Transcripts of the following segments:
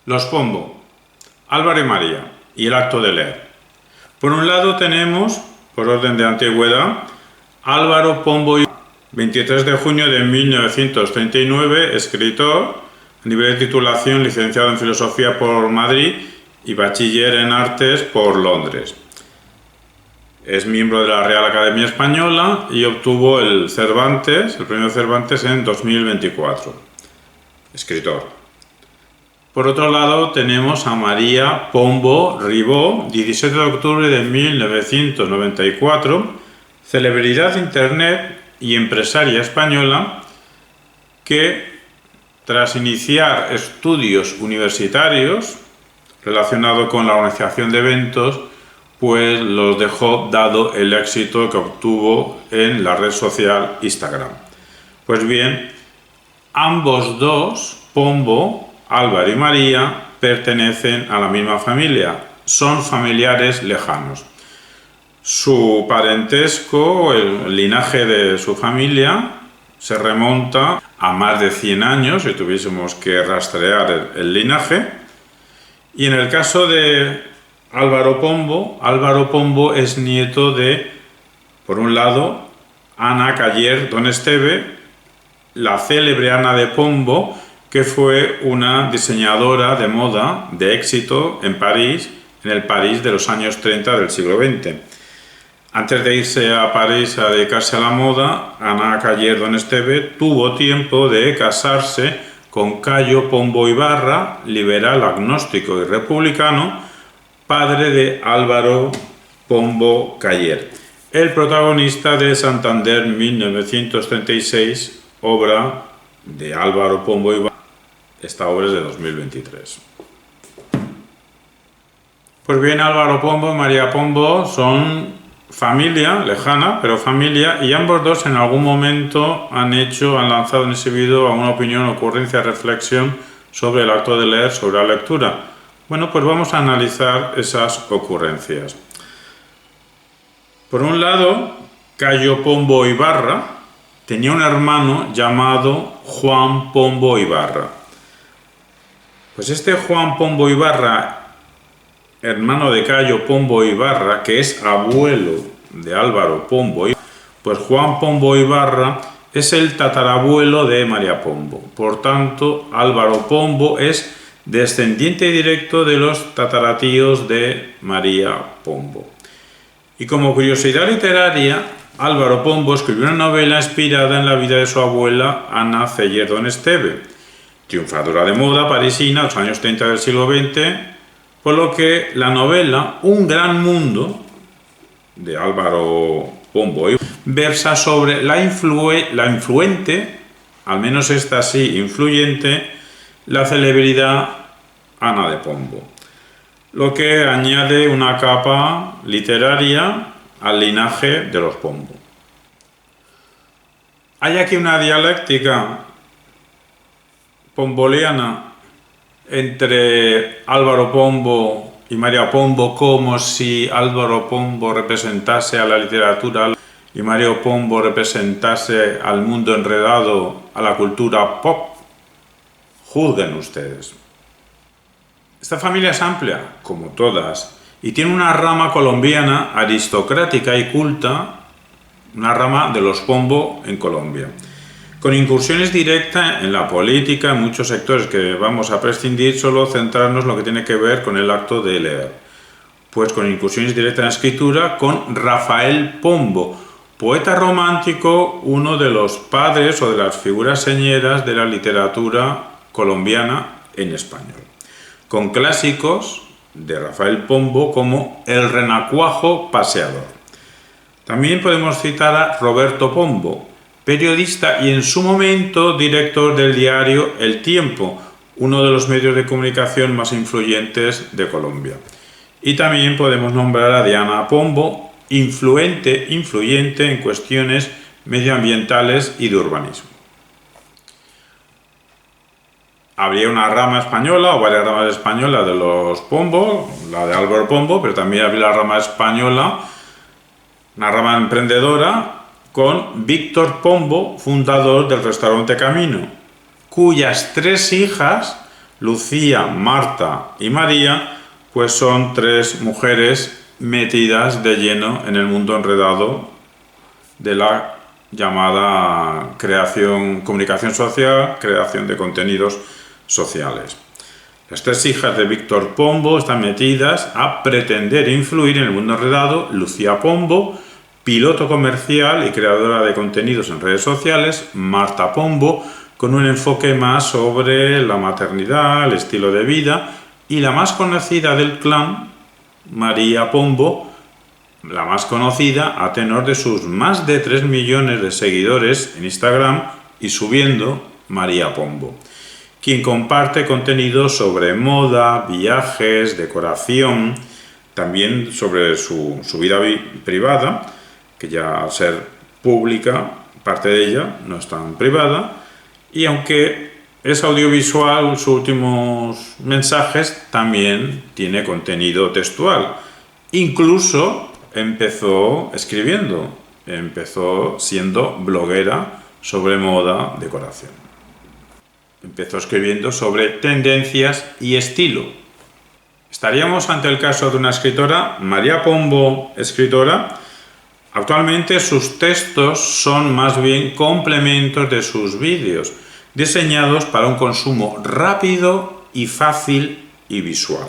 Los Pombo, Álvaro y María y el acto de leer. Por un lado tenemos, por orden de antigüedad, Álvaro Pombo y 23 de junio de 1939, escritor, a nivel de titulación licenciado en Filosofía por Madrid y bachiller en Artes por Londres. Es miembro de la Real Academia Española y obtuvo el premio Cervantes en 2024. Escritor. Por otro lado tenemos a María Pombo Ribó, 17 de octubre de 1994, celebridad de Internet y empresaria española que, tras iniciar estudios universitarios relacionados con la organización de eventos, pues los dejó dado el éxito que obtuvo en la red social Instagram. Pues bien, ambos dos, Pombo, Álvaro y María, pertenecen a la misma familia, son familiares lejanos. Su parentesco, el linaje de su familia, se remonta a más de 100 años, si tuviésemos que rastrear el linaje. Y en el caso de Álvaro Pombo es nieto de, por un lado, Ana Caller Donesteve, la célebre Ana de Pombo, que fue una diseñadora de moda de éxito en París, en el París de los años 30 del siglo XX. Antes de irse a París a dedicarse a la moda, Ana Caller Donesteve tuvo tiempo de casarse con Cayo Pombo Ibarra, liberal, agnóstico y republicano, padre de Álvaro Pombo Caller, el protagonista de Santander 1936, obra de Álvaro Pombo Ibarra. Esta obra es de 2023. Pues bien, Álvaro Pombo y María Pombo son familia, lejana, pero familia, y ambos dos en algún momento han lanzado, han exhibido alguna opinión, ocurrencia, reflexión sobre el acto de leer, sobre la lectura. Bueno, pues vamos a analizar esas ocurrencias. Por un lado, Cayo Pombo Ibarra tenía un hermano llamado Juan Pombo Ibarra. Pues este Juan Pombo Ibarra, hermano de Cayo Pombo Ibarra, que es abuelo de Álvaro Pombo Ibarra, pues Juan Pombo Ibarra es el tatarabuelo de María Pombo. Por tanto, Álvaro Pombo es descendiente directo de los tataratíos de María Pombo. Y como curiosidad literaria, Álvaro Pombo escribió una novela inspirada en la vida de su abuela Ana Caller Donesteve, triunfadora de moda parisina en los años 30 del siglo XX, por lo que la novela Un gran mundo, de Álvaro Pombo, versa sobre la influente, al menos esta sí, influyente, la celebridad Ana de Pombo, lo que añade una capa literaria al linaje de los Pombo. Hay aquí una dialéctica pomboliana entre Álvaro Pombo y María Pombo, como si Álvaro Pombo representase a la literatura y María Pombo representase al mundo enredado, a la cultura pop. Juzguen ustedes. Esta familia es amplia, como todas, y tiene una rama colombiana aristocrática y culta, una rama de los Pombo en Colombia, con incursiones directas en la política, en muchos sectores que vamos a prescindir, solo centrarnos en lo que tiene que ver con el acto de leer. Pues con incursiones directas en la escritura, con Rafael Pombo, poeta romántico, uno de los padres o de las figuras señeras de la literatura colombiana en español, con clásicos de Rafael Pombo como El renacuajo paseador. También podemos citar a Roberto Pombo, periodista y en su momento director del diario El Tiempo, uno de los medios de comunicación más influyentes de Colombia. Y también podemos nombrar a Diana Pombo, influyente en cuestiones medioambientales y de urbanismo. Habría una rama española o varias ramas españolas de los Pombo, la de Álvaro Pombo, pero también habría la rama española, una rama emprendedora, con Víctor Pombo, fundador del restaurante Camino, cuyas 3 hijas Lucía, Marta y María, pues son tres mujeres metidas de lleno en el mundo enredado de la llamada comunicación social, creación de contenidos sociales. Las tres hijas de Víctor Pombo están metidas a pretender influir en el mundo enredado. Lucía Pombo, piloto comercial y creadora de contenidos en redes sociales. Marta Pombo, con un enfoque más sobre la maternidad, el estilo de vida. Y la más conocida del clan, María Pombo, la más conocida a tenor de sus más de 3 millones de seguidores en Instagram y subiendo, María Pombo, quien comparte contenidos sobre moda, viajes, decoración, también sobre su vida privada, que ya al ser pública, parte de ella no es tan privada, y aunque es audiovisual, sus últimos mensajes también tiene contenido textual. Incluso empezó escribiendo, empezó siendo bloguera sobre moda, decoración. Empezó escribiendo sobre tendencias y estilo. Estaríamos ante el caso de una escritora, María Pombo, escritora. Actualmente sus textos son más bien complementos de sus vídeos, diseñados para un consumo rápido y fácil y visual.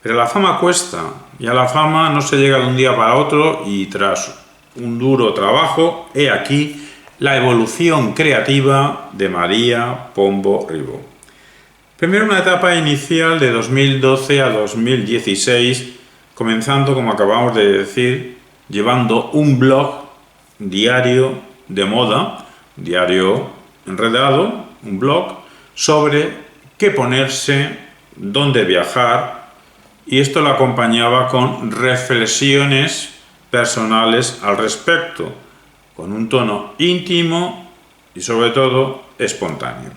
Pero la fama cuesta, y a la fama no se llega de un día para otro, y tras un duro trabajo, he aquí la evolución creativa de María Pombo Ribó. Primero una etapa inicial de 2012 a 2016, comenzando, como acabamos de decir, llevando un blog diario de moda, diario enredado, un blog sobre qué ponerse, dónde viajar, y esto lo acompañaba con reflexiones personales al respecto, con un tono íntimo y sobre todo espontáneo.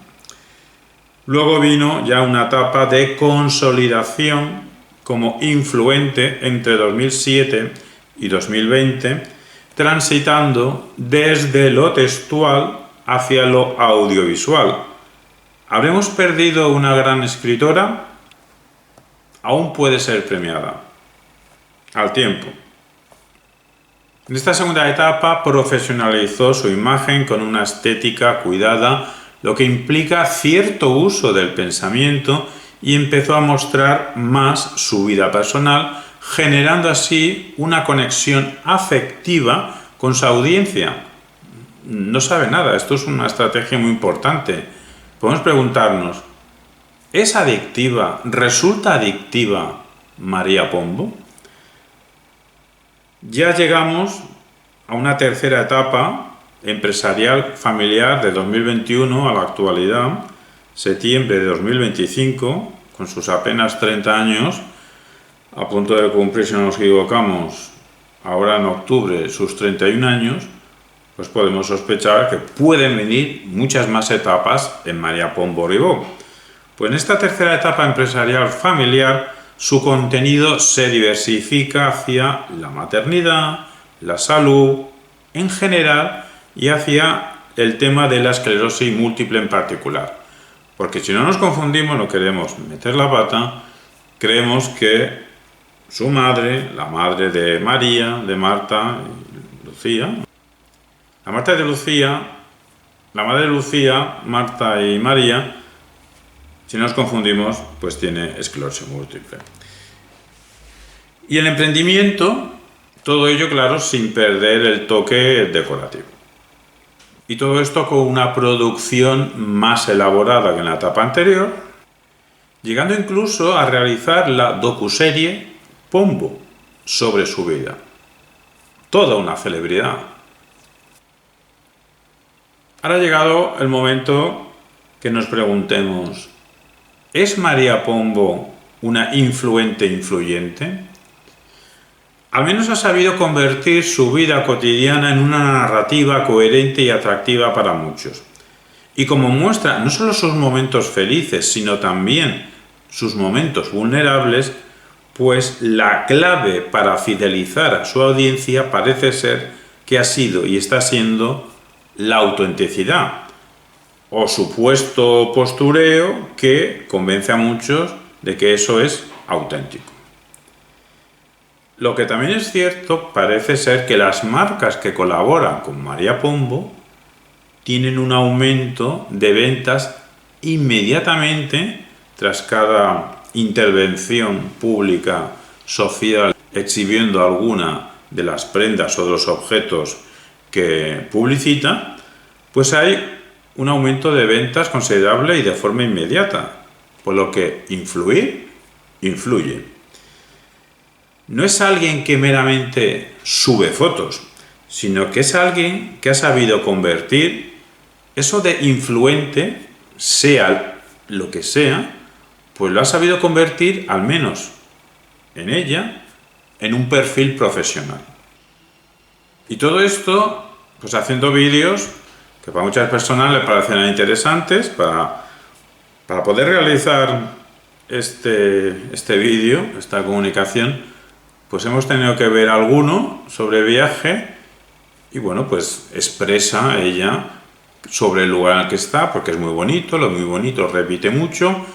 Luego vino ya una etapa de consolidación como influente entre 2007 y 2020, transitando desde lo textual hacia lo audiovisual. ¿Habremos perdido una gran escritora? Aún puede ser premiada. Al tiempo. En esta segunda etapa profesionalizó su imagen con una estética cuidada, lo que implica cierto uso del pensamiento, y empezó a mostrar más su vida personal, generando así una conexión afectiva con su audiencia. No sabe nada, esto es una estrategia muy importante. Podemos preguntarnos, ¿es adictiva, resulta adictiva María Pombo? Ya llegamos a una tercera etapa empresarial familiar de 2021 a la actualidad, septiembre de 2025, con sus apenas 30 años, a punto de cumplir, si no nos equivocamos, ahora en octubre, sus 31 años, pues podemos sospechar que pueden venir muchas más etapas en María Pombo Ribó. Pues en esta tercera etapa empresarial familiar, su contenido se diversifica hacia la maternidad, la salud en general y hacia el tema de la esclerosis múltiple en particular. Porque si no nos confundimos, no queremos meter la pata, creemos que su madre, la madre de María, de Marta y Lucía, la madre de Lucía, Marta y María, si no nos confundimos, pues tiene esclerosis múltiple. Y el emprendimiento, todo ello, claro, sin perder el toque decorativo. Y todo esto con una producción más elaborada que en la etapa anterior, llegando incluso a realizar la docuserie Pombo sobre su vida. Toda una celebridad. Ahora ha llegado el momento que nos preguntemos, ¿es María Pombo una influente influyente? Al menos ha sabido convertir su vida cotidiana en una narrativa coherente y atractiva para muchos. Y como muestra no solo sus momentos felices, sino también sus momentos vulnerables, pues la clave para fidelizar a su audiencia parece ser que ha sido y está siendo la autenticidad. o supuesto postureo que convence a muchos de que eso es auténtico. Lo que también es cierto parece ser que las marcas que colaboran con María Pombo tienen un aumento de ventas inmediatamente tras cada intervención pública social exhibiendo alguna de las prendas o de los objetos que publicita, pues hay un aumento de ventas considerable y de forma inmediata, por lo que influye. No es alguien que meramente sube fotos, sino que es alguien que ha sabido convertir eso de influente, sea lo que sea, pues lo ha sabido convertir, al menos en ella, en un perfil profesional. Y todo esto, pues haciendo vídeos que para muchas personas les parecerán interesantes. Para poder realizar este vídeo, esta comunicación, pues hemos tenido que ver alguno sobre viaje y bueno, pues expresa ella sobre el lugar en el que está, porque es muy bonito, lo muy bonito repite mucho.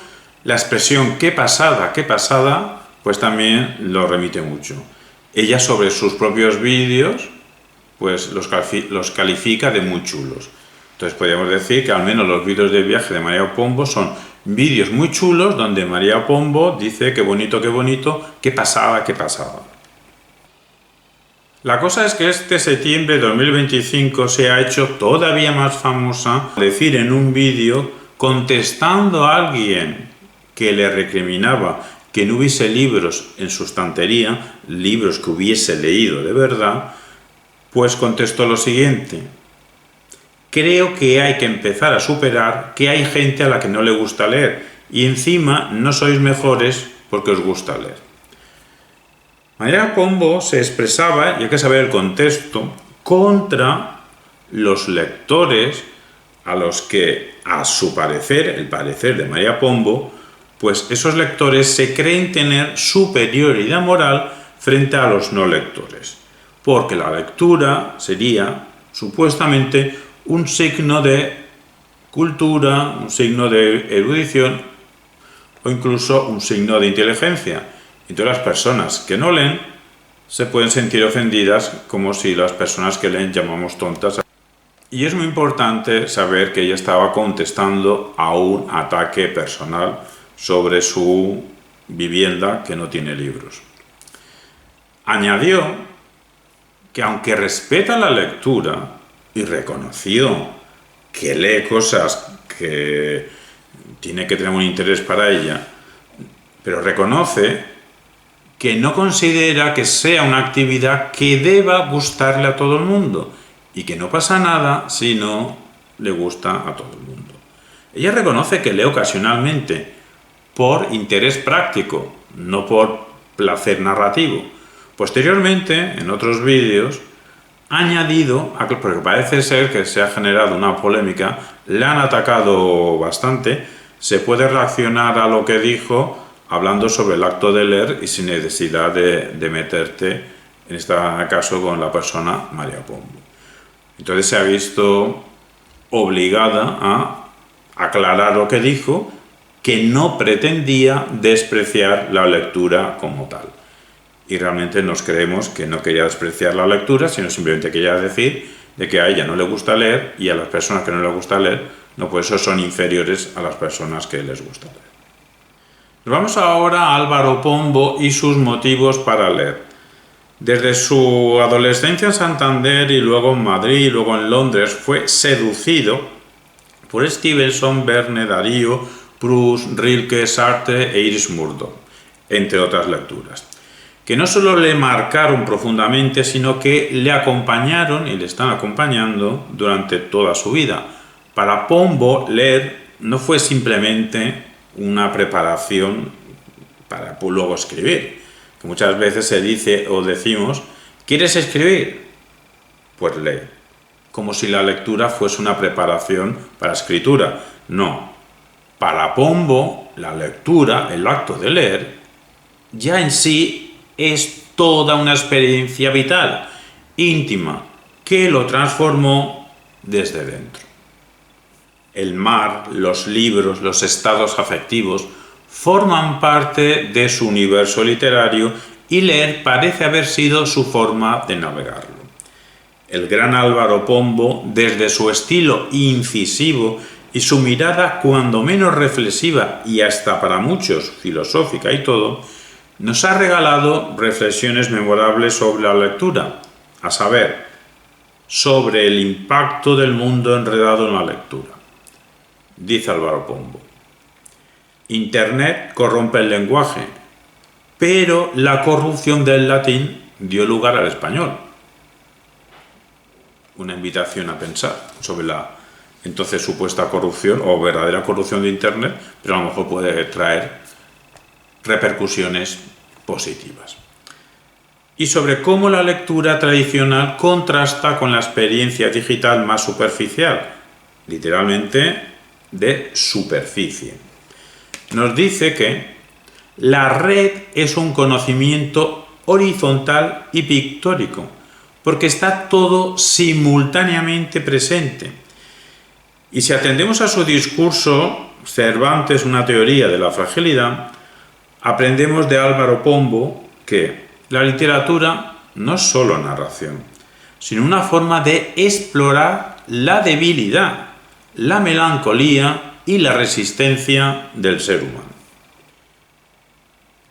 La expresión qué pasada, pues también lo remite mucho. Ella sobre sus propios vídeos, pues los califica de muy chulos. Entonces podríamos decir que al menos los vídeos de viaje de María Pombo son vídeos muy chulos donde María Pombo dice qué bonito, qué pasada. La cosa es que este septiembre de 2025 se ha hecho todavía más famosa, decir en un vídeo, contestando a alguien que le recriminaba que no hubiese libros en su estantería, libros que hubiese leído de verdad, pues contestó lo siguiente: creo que hay que empezar a superar que hay gente a la que no le gusta leer y encima no sois mejores porque os gusta leer. María Pombo se expresaba, y hay que saber el contexto, contra los lectores a los que, a su parecer, el parecer de María Pombo, pues esos lectores se creen tener superioridad moral frente a los no lectores, porque la lectura sería supuestamente un signo de cultura, un signo de erudición o incluso un signo de inteligencia. Entonces las personas que no leen se pueden sentir ofendidas como si las personas que leen llamamos tontas. Y es muy importante saber que ella estaba contestando a un ataque personal sobre su vivienda que no tiene libros. Añadió que aunque respeta la lectura y reconoció que lee cosas que tiene que tener un interés para ella, pero reconoce que no considera que sea una actividad que deba gustarle a todo el mundo y que no pasa nada si no le gusta a todo el mundo. Ella reconoce que lee ocasionalmente por interés práctico, no por placer narrativo. Posteriormente, en otros vídeos, ha añadido, porque parece ser que se ha generado una polémica, le han atacado bastante, se puede reaccionar a lo que dijo hablando sobre el acto de leer y sin necesidad de meterte, en este caso, con la persona María Pombo. Entonces se ha visto obligada a aclarar lo que dijo, que no pretendía despreciar la lectura como tal. Y realmente nos creemos que no quería despreciar la lectura, sino simplemente quería decir de que a ella no le gusta leer y a las personas que no les gusta leer, no por eso son inferiores a las personas que les gusta leer. Nos vamos ahora a Álvaro Pombo y sus motivos para leer. Desde su adolescencia en Santander y luego en Madrid y luego en Londres fue seducido por Stevenson, Verne, Darío, Proust, Rilke, Sartre e Iris Murdoch, entre otras lecturas, que no solo le marcaron profundamente, sino que le acompañaron y le están acompañando durante toda su vida. Para Pombo, leer no fue simplemente una preparación para luego escribir, que muchas veces se dice o decimos, ¿quieres escribir? Pues lee, como si la lectura fuese una preparación para escritura. No, para Pombo la lectura, el acto de leer, ya en sí es toda una experiencia vital, íntima, que lo transformó desde dentro. el mar, los libros, los estados afectivos forman parte de su universo literario y leer parece haber sido su forma de navegarlo. El gran Álvaro Pombo, desde su estilo incisivo y su mirada cuando menos reflexiva y hasta para muchos filosófica y todo, nos ha regalado reflexiones memorables sobre la lectura, a saber, sobre el impacto del mundo enredado en la lectura. Dice Álvaro Pombo: Internet corrompe el lenguaje, pero la corrupción del latín dio lugar al español. Una invitación a pensar sobre la entonces supuesta corrupción o verdadera corrupción de Internet, pero a lo mejor puede traer repercusiones positivas. Y sobre cómo la lectura tradicional contrasta con la experiencia digital más superficial, literalmente de superficie. Nos dice que la red es un conocimiento horizontal y pictórico, porque está todo simultáneamente presente. Y si atendemos a su discurso, Cervantes, una teoría de la fragilidad, aprendemos de Álvaro Pombo que la literatura no es solo narración, sino una forma de explorar la debilidad, la melancolía y la resistencia del ser humano.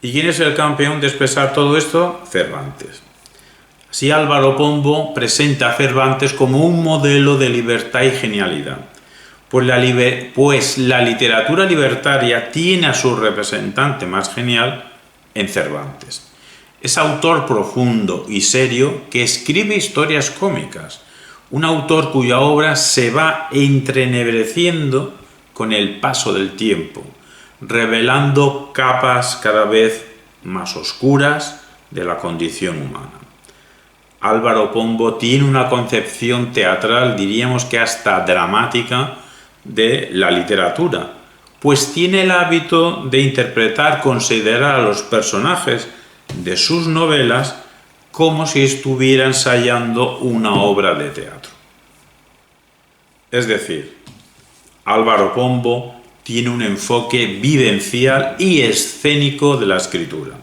¿Y quién es el campeón de expresar todo esto? Cervantes. Así Álvaro Pombo presenta a Cervantes como un modelo de libertad y genialidad, pues la literatura libertaria tiene a su representante más genial en Cervantes. Es autor profundo y serio que escribe historias cómicas, un autor cuya obra se va entrenegreciendo con el paso del tiempo, revelando capas cada vez más oscuras de la condición humana. Álvaro Pombo tiene una concepción teatral, diríamos que hasta dramática, de la literatura, pues tiene el hábito de considerar a los personajes de sus novelas como si estuviera ensayando una obra de teatro. Es decir, Álvaro Pombo tiene un enfoque vivencial y escénico de la escritura,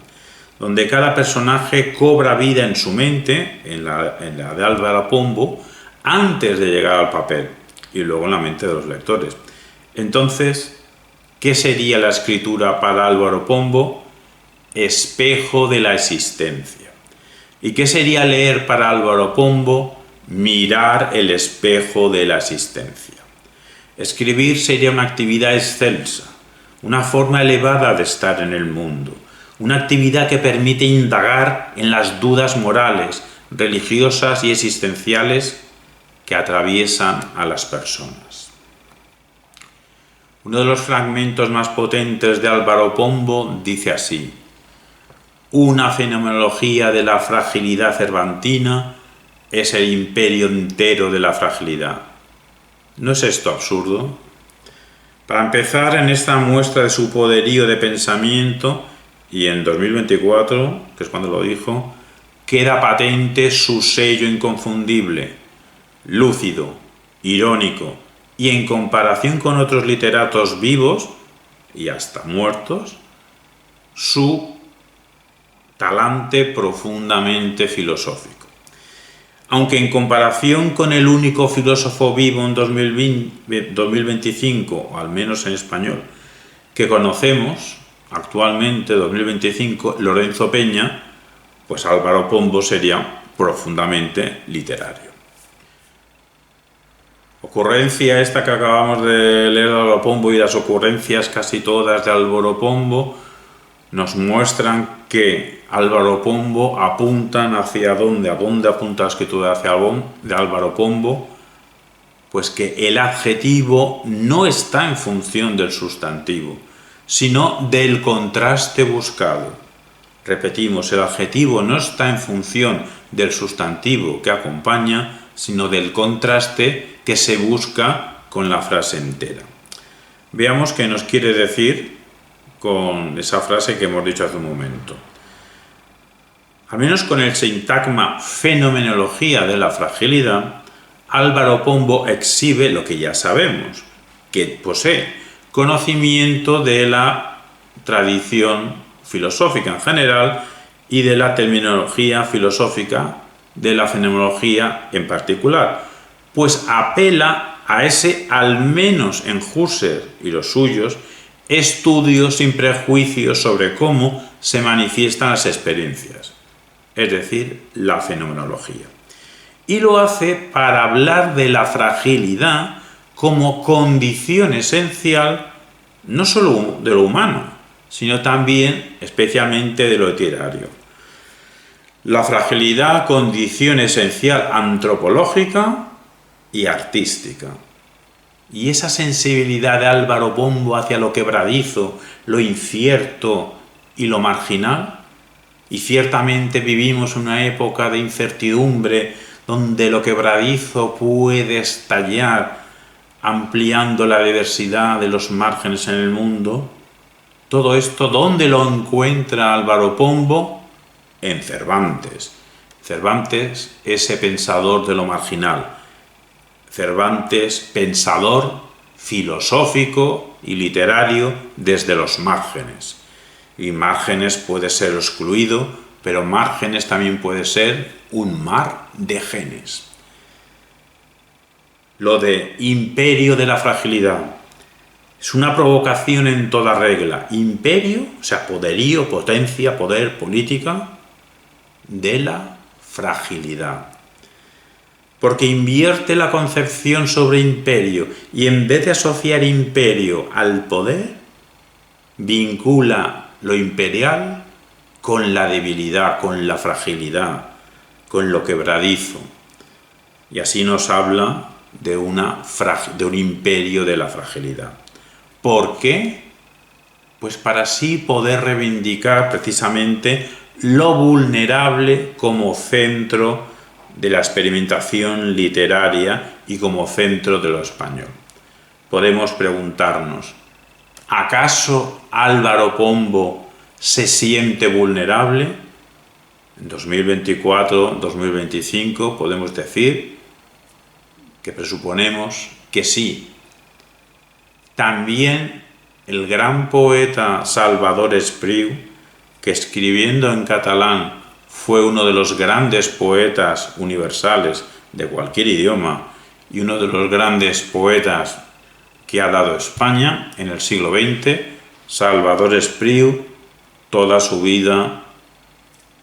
donde cada personaje cobra vida en su mente, en la de Álvaro Pombo, antes de llegar al papel, y luego en la mente de los lectores. Entonces, ¿qué sería la escritura para Álvaro Pombo? Espejo de la existencia. ¿Y qué sería leer para Álvaro Pombo? Mirar el espejo de la existencia. Escribir sería una actividad excelsa, una forma elevada de estar en el mundo, una actividad que permite indagar en las dudas morales, religiosas y existenciales que atraviesan a las personas. Uno de los fragmentos más potentes de Álvaro Pombo dice así: una fenomenología de la fragilidad cervantina es el imperio entero de la fragilidad. ¿No es esto absurdo? Para empezar, en esta muestra de su poderío de pensamiento, y en 2024, que es cuando lo dijo, queda patente su sello inconfundible, lúcido, irónico, y en comparación con otros literatos vivos y hasta muertos, su talante profundamente filosófico. Aunque en comparación con el único filósofo vivo en 2025, o al menos en español, que conocemos actualmente, 2025, Lorenzo Peña, pues Álvaro Pombo sería profundamente literario. Ocurrencia esta que acabamos de leer de Álvaro Pombo, y las ocurrencias casi todas de Álvaro Pombo nos muestran que Álvaro Pombo apuntan hacia dónde apunta la escritura de Álvaro Pombo, pues que el adjetivo no está en función del sustantivo, sino del contraste buscado. Repetimos, el adjetivo no está en función del sustantivo que acompaña, sino del contraste que se busca con la frase entera. Veamos qué nos quiere decir con esa frase que hemos dicho hace un momento. Al menos con el sintagma fenomenología de la fragilidad, Álvaro Pombo exhibe lo que ya sabemos, que posee conocimiento de la tradición filosófica en general y de la terminología filosófica de la fenomenología en particular, pues apela a ese, al menos en Husserl y los suyos, estudio sin prejuicios sobre cómo se manifiestan las experiencias, es decir, la fenomenología. Y lo hace para hablar de la fragilidad como condición esencial no solo de lo humano, sino también especialmente de lo literario. La fragilidad, condición esencial antropológica y artística. Y esa sensibilidad de Álvaro Pombo hacia lo quebradizo, lo incierto y lo marginal, y ciertamente vivimos una época de incertidumbre donde lo quebradizo puede estallar ampliando la diversidad de los márgenes en el mundo. Todo esto, ¿dónde lo encuentra Álvaro Pombo? En Cervantes. Cervantes, ese pensador de lo marginal. Cervantes, pensador filosófico y literario desde los márgenes. Y márgenes puede ser excluido, pero márgenes también puede ser un mar de genes. Lo de imperio de la fragilidad es una provocación en toda regla. Imperio, o sea, poderío, potencia, poder, política, de la fragilidad. Porque invierte la concepción sobre imperio y en vez de asociar imperio al poder, vincula lo imperial con la debilidad, con la fragilidad, con lo quebradizo. Y así nos habla de un imperio de la fragilidad. ¿Por qué? Pues para así poder reivindicar precisamente lo vulnerable como centro de la experimentación literaria y como centro de lo español. Podemos preguntarnos, ¿acaso Álvaro Pombo se siente vulnerable? En 2024, 2025 podemos decir que presuponemos que sí. También el gran poeta Salvador Espriu, que escribiendo en catalán fue uno de los grandes poetas universales de cualquier idioma y uno de los grandes poetas que ha dado España en el siglo XX, Salvador Espriu, toda su vida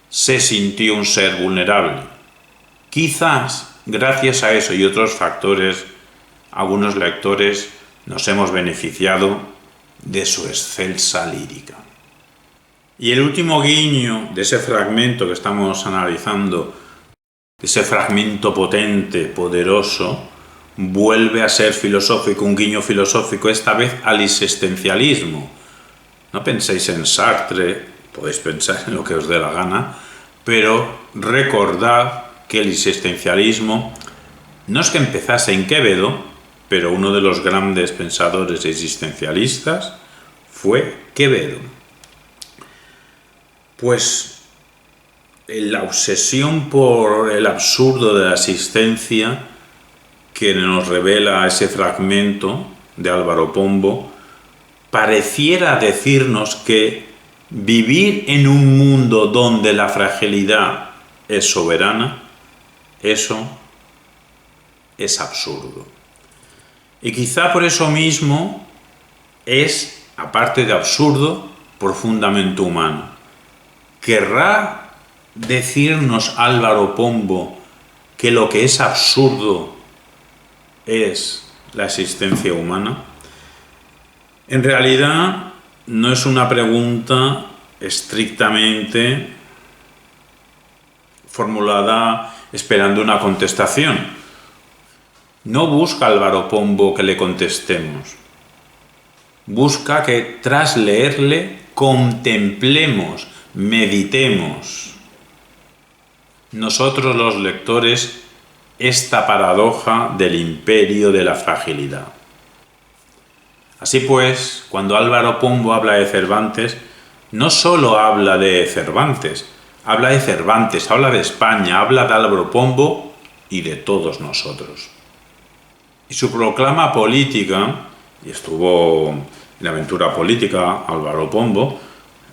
se sintió un ser vulnerable. Quizás, gracias a eso y otros factores, algunos lectores nos hemos beneficiado de su excelsa lírica. Y el último guiño de ese fragmento que estamos analizando, ese fragmento potente, poderoso, vuelve a ser filosófico, un guiño filosófico, esta vez al existencialismo. No penséis en Sartre, podéis pensar en lo que os dé la gana, pero recordad que el existencialismo no es que empezase en Quevedo, pero uno de los grandes pensadores existencialistas fue Quevedo. Pues la obsesión por el absurdo de la existencia que nos revela ese fragmento de Álvaro Pombo pareciera decirnos que vivir en un mundo donde la fragilidad es soberana, eso es absurdo. Y quizá por eso mismo es, aparte de absurdo, profundamente humano. ¿Querrá decirnos Álvaro Pombo que lo que es absurdo es la existencia humana? En realidad no es una pregunta estrictamente formulada esperando una contestación. No busca Álvaro Pombo que le contestemos. Busca que tras leerle contemplemos, meditemos nosotros los lectores esta paradoja del imperio de la fragilidad. Así pues, cuando Álvaro Pombo habla de Cervantes, no solo habla de Cervantes, habla de España, habla de Álvaro Pombo y de todos nosotros. Y su proclama política y estuvo en Aventura Política, Álvaro Pombo.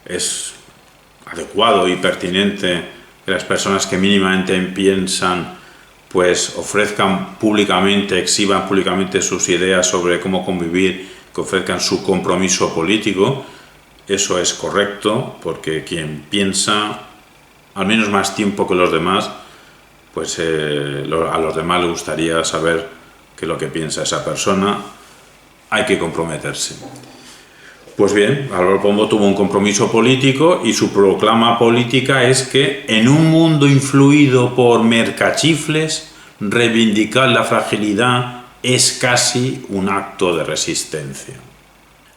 Es adecuado y pertinente que las personas que mínimamente piensan pues ofrezcan públicamente, exhiban públicamente sus ideas sobre cómo convivir, que ofrezcan su compromiso político. Eso es correcto, porque quien piensa al menos más tiempo que los demás, pues a los demás les gustaría saber qué es lo que piensa esa persona. Hay que comprometerse. Pues bien, Álvaro Pombo tuvo un compromiso político y su proclama política es que en un mundo influido por mercachifles, reivindicar la fragilidad es casi un acto de resistencia.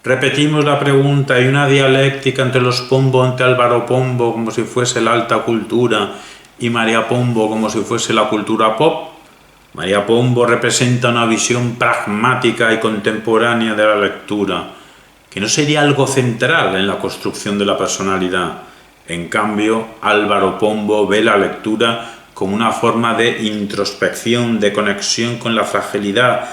Repetimos la pregunta: ¿hay una dialéctica entre los Pombo, entre Álvaro Pombo como si fuese la alta cultura y María Pombo como si fuese la cultura pop? María Pombo representa una visión pragmática y contemporánea de la lectura, que no sería algo central en la construcción de la personalidad. En cambio, Álvaro Pombo ve la lectura como una forma de introspección, de conexión con la fragilidad,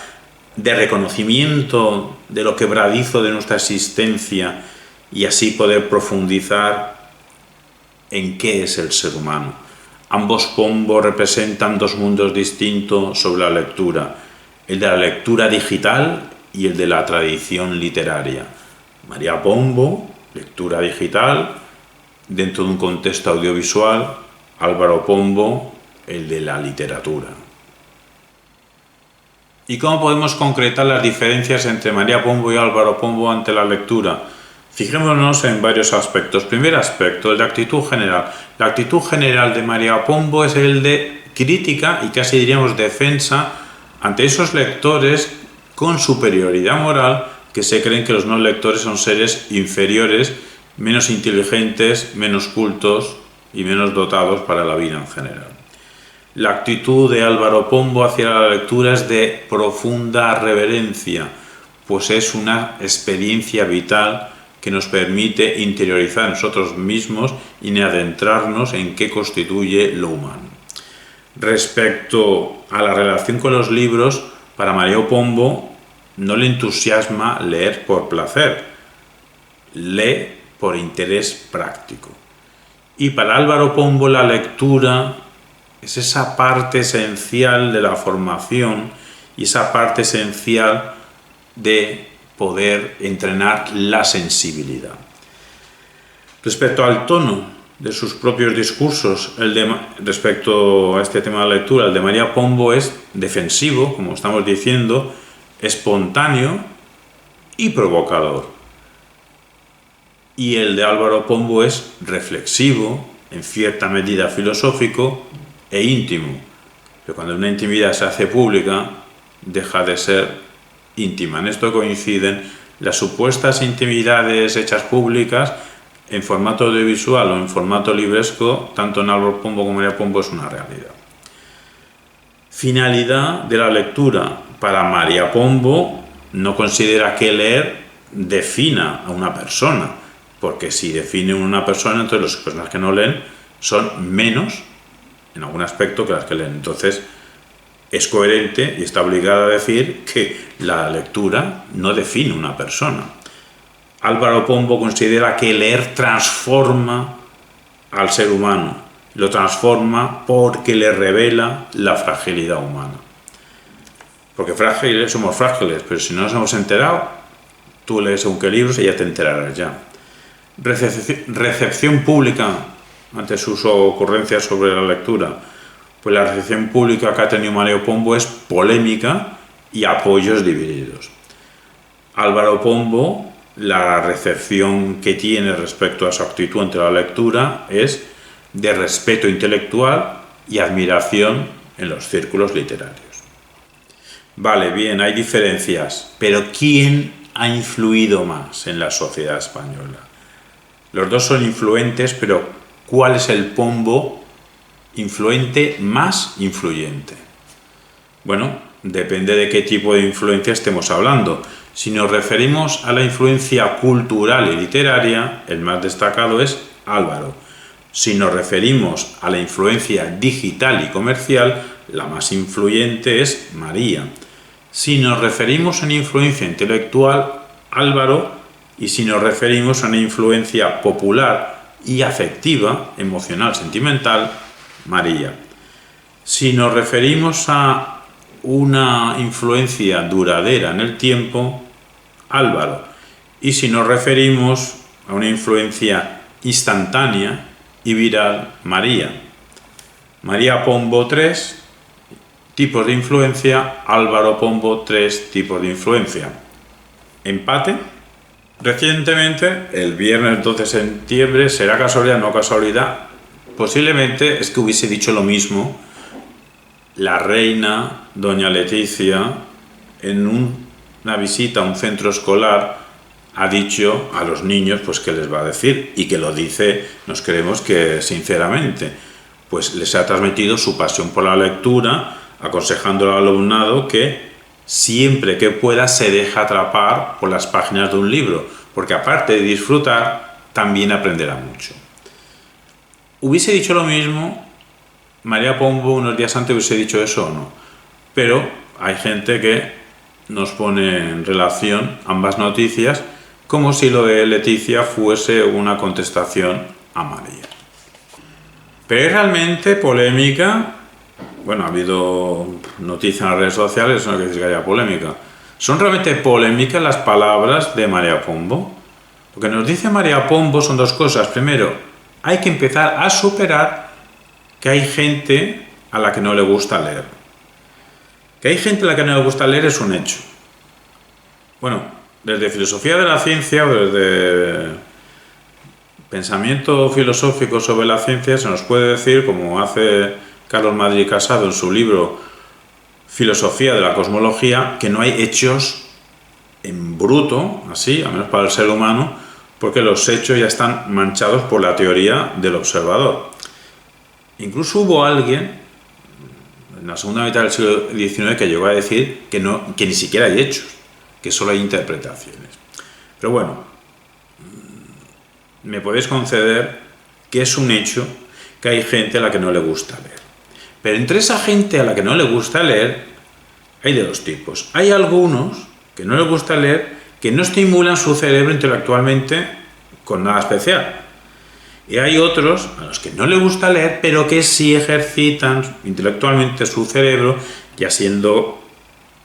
de reconocimiento de lo quebradizo de nuestra existencia y así poder profundizar en qué es el ser humano. Ambos Pombo representan dos mundos distintos sobre la lectura, el de la lectura digital y el de la tradición literaria. María Pombo, lectura digital, dentro de un contexto audiovisual; Álvaro Pombo, el de la literatura. ¿Y cómo podemos concretar las diferencias entre María Pombo y Álvaro Pombo ante la lectura? Fijémonos en varios aspectos. Primer aspecto, el de actitud general. La actitud general de María Pombo es el de crítica y casi diríamos defensa ante esos lectores con superioridad moral que se creen que los no lectores son seres inferiores, menos inteligentes, menos cultos y menos dotados para la vida en general. La actitud de Álvaro Pombo hacia la lectura es de profunda reverencia, pues es una experiencia vital que nos permite interiorizar nosotros mismos y adentrarnos en qué constituye lo humano. Respecto a la relación con los libros, para María Pombo no le entusiasma leer por placer, lee por interés práctico. Y para Álvaro Pombo la lectura es esa parte esencial de la formación y esa parte esencial de poder entrenar la sensibilidad. Respecto al tono de sus propios discursos, respecto a este tema de la lectura, el de María Pombo es defensivo, como estamos diciendo, espontáneo y provocador. Y el de Álvaro Pombo es reflexivo, en cierta medida filosófico e íntimo. Pero cuando una intimidad se hace pública, deja de ser íntima. En esto coinciden las supuestas intimidades hechas públicas en formato audiovisual o en formato libresco, tanto en Álvaro Pombo como en María Pombo, es una realidad. Finalidad de la lectura. Para María Pombo no considera que leer defina a una persona, porque si define una persona, entonces las personas que no leen son menos en algún aspecto que las que leen. Entonces es coherente y está obligada a decir que la lectura no define una persona. Álvaro Pombo considera que leer transforma al ser humano, lo transforma porque le revela la fragilidad humana. Porque frágiles somos frágiles, pero si no nos hemos enterado, tú lees según qué libros y ya te enterarás ya. Recepción pública ante sus ocurrencias sobre la lectura. Pues la recepción pública que ha tenido María Pombo es polémica y apoyos divididos. Álvaro Pombo, la recepción que tiene respecto a su actitud ante la lectura es de respeto intelectual y admiración en los círculos literarios. Vale, bien, hay diferencias, pero ¿quién ha influido más en la sociedad española? Los dos son influentes, pero ¿cuál es el Pombo influente más influyente? Bueno, depende de qué tipo de influencia estemos hablando. Si nos referimos a la influencia cultural y literaria, el más destacado es Álvaro. Si nos referimos a la influencia digital y comercial, la más influyente es María. si nos referimos a una influencia intelectual, Álvaro, y si nos referimos a una influencia popular y afectiva, emocional, sentimental, María. Si nos referimos a una influencia duradera en el tiempo, Álvaro. Y si nos referimos a una influencia instantánea y viral, María. María Pombo 3 tipos de influencia, Álvaro Pombo 3 tipos de influencia. ¿Empate? Recientemente, el viernes 12 de septiembre, será casualidad o no casualidad, posiblemente es que hubiese dicho lo mismo la reina doña Leticia en una visita a un centro escolar. Ha dicho a los niños pues qué les va a decir, y que lo dice, nos creemos que sinceramente, pues les ha transmitido su pasión por la lectura, aconsejando al alumnado que siempre que pueda se deja atrapar por las páginas de un libro, porque aparte de disfrutar, también aprenderá mucho. Hubiese dicho lo mismo María Pombo unos días antes, hubiese dicho eso o no, pero hay gente que nos pone en relación ambas noticias como si lo de Leticia fuese una contestación a María. Pero es realmente polémica. Bueno, ha habido noticias en las redes sociales, no hay que decir que haya polémica. ¿Son realmente polémicas las palabras de María Pombo? Lo que nos dice María Pombo son dos cosas. Primero, hay que empezar a superar que hay gente a la que no le gusta leer. Que hay gente a la que no le gusta leer es un hecho. Bueno, desde filosofía de la ciencia o desde pensamiento filosófico sobre la ciencia se nos puede decir, como hace Carlos Madrid Casado en su libro Filosofía de la Cosmología, que no hay hechos en bruto, así, al menos para el ser humano, porque los hechos ya están manchados por la teoría del observador. Incluso hubo alguien en la segunda mitad del siglo XIX que llegó a decir que ni siquiera hay hechos, que solo hay interpretaciones. Pero bueno, me podéis conceder que es un hecho que hay gente a la que no le gusta leer. Pero entre esa gente a la que no le gusta leer, hay de dos tipos. Hay algunos que no les gusta leer, que no estimulan su cerebro intelectualmente con nada especial. Y hay otros a los que no les gusta leer, pero que sí ejercitan intelectualmente su cerebro, ya siendo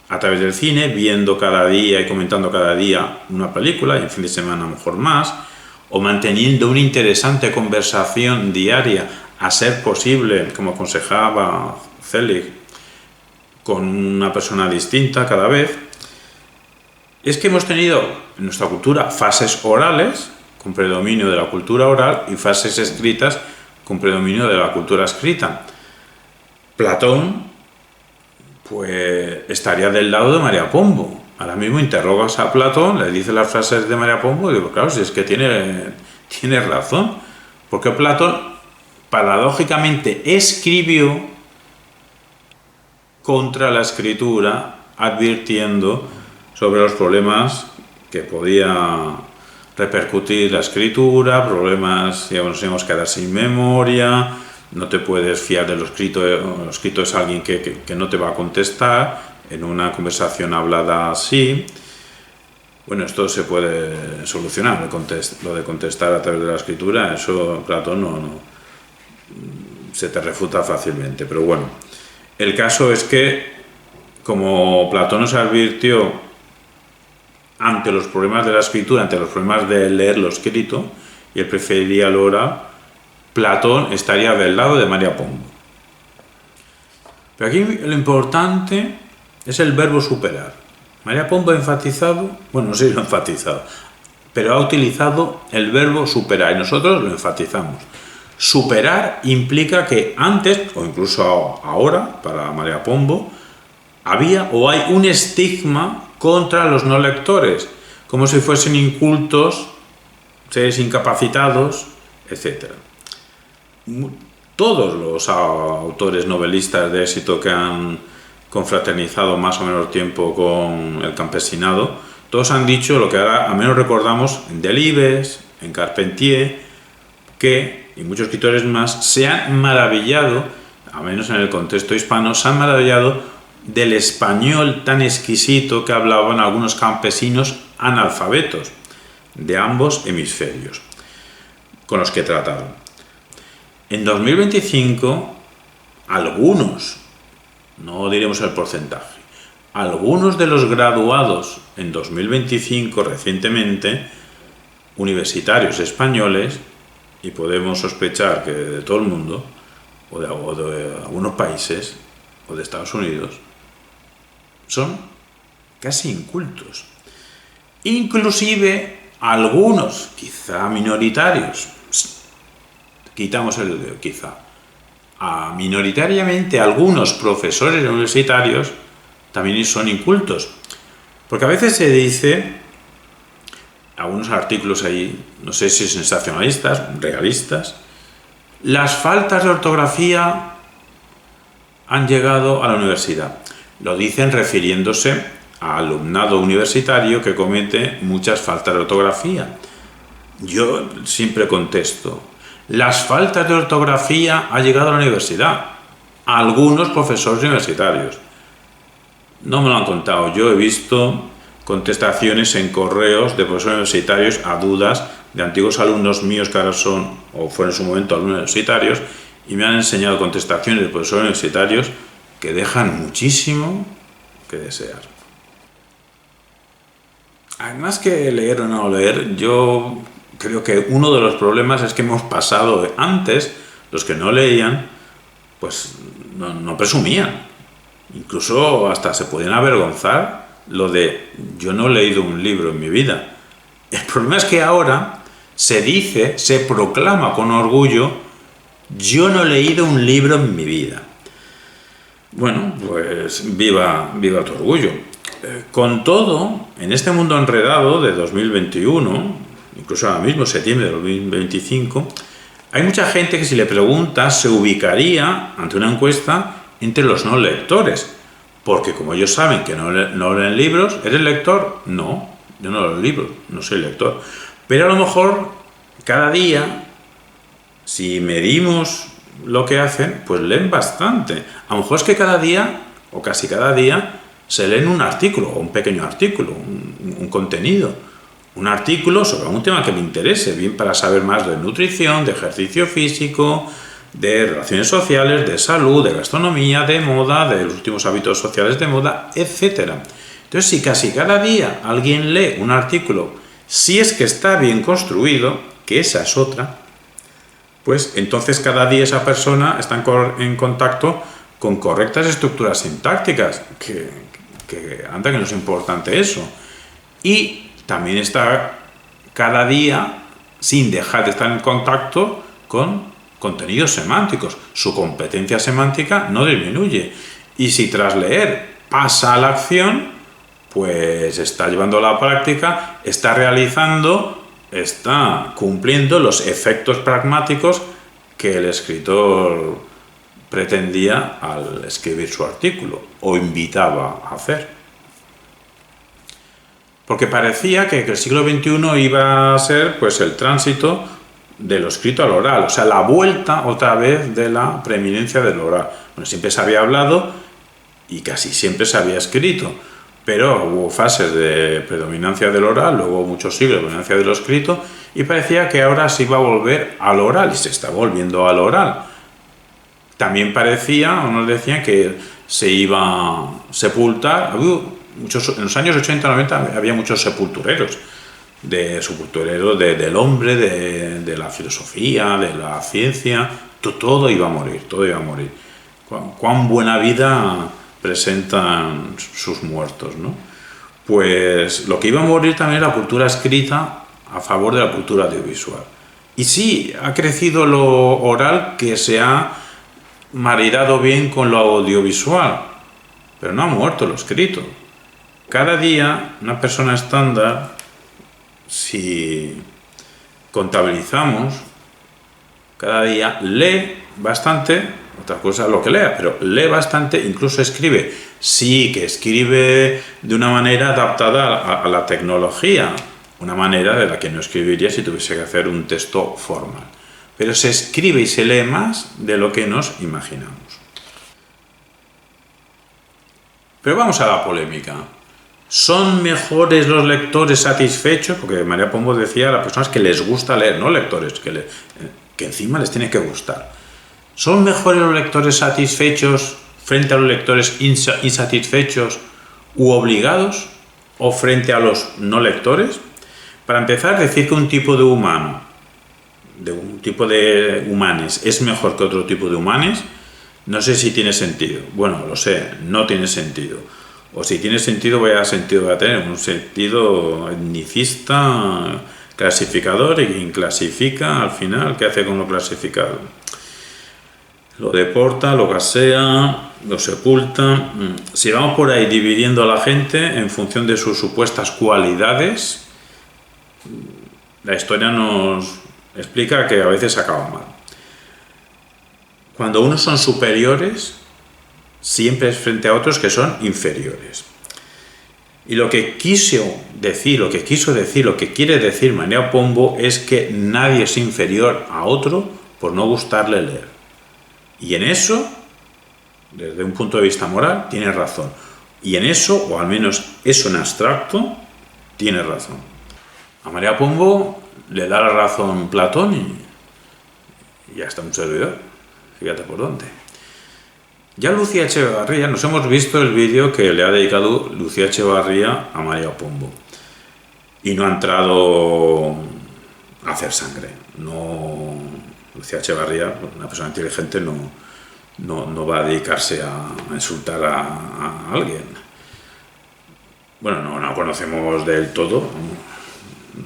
a través del cine, viendo cada día y comentando cada día una película, y en fin de semana a lo mejor más, o manteniendo una interesante conversación diaria, a ser posible, como aconsejaba Zelig, con una persona distinta cada vez. Es que hemos tenido en nuestra cultura fases orales, con predominio de la cultura oral, y fases escritas, con predominio de la cultura escrita. Platón pues estaría del lado de María Pombo. Ahora mismo interrogas a Platón, le dice las frases de María Pombo y digo, claro, si es que tiene razón, porque Platón paradójicamente escribió contra la escritura, advirtiendo sobre los problemas que podía repercutir la escritura, problemas, ya nos hemos quedado sin memoria, no te puedes fiar de lo escrito es alguien que no te va a contestar en una conversación hablada así. Bueno, esto se puede solucionar, lo de contestar a través de la escritura, eso Platón no se te refuta fácilmente, pero bueno, el caso es que como Platón nos advirtió ante los problemas de la escritura, ante los problemas de leer lo escrito, y él preferiría lo oral, Platón estaría del lado de María Pombo. Pero aquí lo importante es el verbo superar. María Pombo ha enfatizado, bueno, no sé si lo ha enfatizado, pero ha utilizado el verbo superar y nosotros lo enfatizamos. Superar implica que antes, o incluso ahora, para María Pombo, había o hay un estigma contra los no lectores, como si fuesen incultos, seres incapacitados, etc. Todos los autores novelistas de éxito que han confraternizado más o menos tiempo con el campesinado, todos han dicho lo que ahora al menos recordamos en Delibes, en Carpentier, y muchos escritores más se han maravillado, al menos en el contexto hispano, se han maravillado del español tan exquisito que hablaban algunos campesinos analfabetos de ambos hemisferios con los que trataron. En 2025, algunos, no diremos el porcentaje, algunos de los graduados en 2025 recientemente, universitarios españoles, y podemos sospechar que de todo el mundo, o de algunos países, o de Estados Unidos, son casi incultos. Inclusive algunos, quizá minoritarios, quitamos el quizá, minoritariamente algunos profesores universitarios también son incultos. Porque a veces se dice, algunos artículos ahí, no sé si sensacionalistas, realistas, las faltas de ortografía han llegado a la universidad. Lo dicen refiriéndose a alumnado universitario que comete muchas faltas de ortografía. Yo siempre contesto, las faltas de ortografía han llegado a la universidad, a algunos profesores universitarios. No me lo han contado, yo he visto contestaciones en correos de profesores universitarios a dudas de antiguos alumnos míos que ahora son, o fueron en su momento alumnos universitarios, y me han enseñado contestaciones de profesores universitarios que dejan muchísimo que desear. Además que leer o no leer, yo creo que uno de los problemas es que hemos pasado antes, los que no leían, pues no presumían. Incluso hasta se podían avergonzar lo de yo no he leído un libro en mi vida. El problema es que ahora se dice, se proclama con orgullo, yo no he leído un libro en mi vida. Bueno, pues viva tu orgullo. Con todo, en este mundo enredado de 2021, incluso ahora mismo, septiembre de 2025, hay mucha gente que si le preguntas se ubicaría ante una encuesta entre los no lectores, porque como ellos saben que no leen libros, ¿eres lector? No, yo no leo libros, no soy lector. Pero a lo mejor cada día, si medimos lo que hacen, pues leen bastante. A lo mejor es que cada día, o casi cada día, se leen un artículo, o un pequeño artículo, un contenido. Un artículo sobre un tema que le interese, bien para saber más de nutrición, de ejercicio físico, de relaciones sociales, de salud, de gastronomía, de moda, de los últimos hábitos sociales de moda, etc. Entonces, si casi cada día alguien lee un artículo, si es que está bien construido, que esa es otra, pues entonces cada día esa persona está en contacto con correctas estructuras sintácticas, que anda que no es importante eso. Y también está cada día sin dejar de estar en contacto con contenidos semánticos. Su competencia semántica no disminuye. Y si tras leer pasa a la acción, pues está llevando a la práctica, está realizando, está cumpliendo los efectos pragmáticos que el escritor pretendía al escribir su artículo o invitaba a hacer. Porque parecía que el siglo XXI iba a ser pues el tránsito de lo escrito al oral, o sea, la vuelta otra vez de la preeminencia del oral. Bueno, siempre se había hablado y casi siempre se había escrito, pero hubo fases de predominancia del oral, luego muchos siglos de predominancia de lo escrito, y parecía que ahora se iba a volver al oral, y se está volviendo al oral. También parecía, o nos decían, que se iba a sepultar. En los años 80-90 había muchos sepultureros, del hombre, de la filosofía, de la ciencia, todo iba a morir, todo iba a morir. Cuán buena vida presentan sus muertos, ¿no? Pues lo que iba a morir también era la cultura escrita a favor de la cultura audiovisual. Y sí, ha crecido lo oral, que se ha maridado bien con lo audiovisual, pero no ha muerto lo escrito. Cada día una persona estándar, si contabilizamos, cada día lee bastante, otra cosa es lo que lea, pero lee bastante, incluso escribe. Sí, que escribe de una manera adaptada a la tecnología, una manera de la que no escribiría si tuviese que hacer un texto formal. Pero se escribe y se lee más de lo que nos imaginamos. Pero vamos a la polémica. ¿Son mejores los lectores satisfechos? Porque María Pombo decía a las personas que les gusta leer, no lectores, que encima les tiene que gustar. ¿Son mejores los lectores satisfechos frente a los lectores insatisfechos u obligados? ¿O frente a los no lectores? Para empezar, decir que un tipo de humano, de un tipo de humanes, es mejor que otro tipo de humanes, no sé si tiene sentido. Bueno, lo sé, no tiene sentido. O si tiene sentido, vaya sentido va a tener. Un sentido etnicista, clasificador, y quien clasifica, al final, ¿qué hace con lo clasificado? Lo deporta, lo gasea, lo sepulta. Si vamos por ahí dividiendo a la gente en función de sus supuestas cualidades, la historia nos explica que a veces acaba mal. Cuando unos son superiores, siempre es frente a otros que son inferiores. Y lo que quiso decir, lo que quiere decir María Pombo es que nadie es inferior a otro por no gustarle leer. Y en eso, desde un punto de vista moral, tiene razón. Y en eso, o al menos eso en abstracto, tiene razón. A María Pombo le da la razón Platón y ya está un servidor. Fíjate por dónde. Ya Lucía Echevarría, nos hemos visto el vídeo que le ha dedicado Lucía Echevarría a María Pombo. Y no ha entrado a hacer sangre. No, Lucía Echevarría, una persona inteligente, no va a dedicarse a insultar a alguien. Bueno, no la conocemos del todo.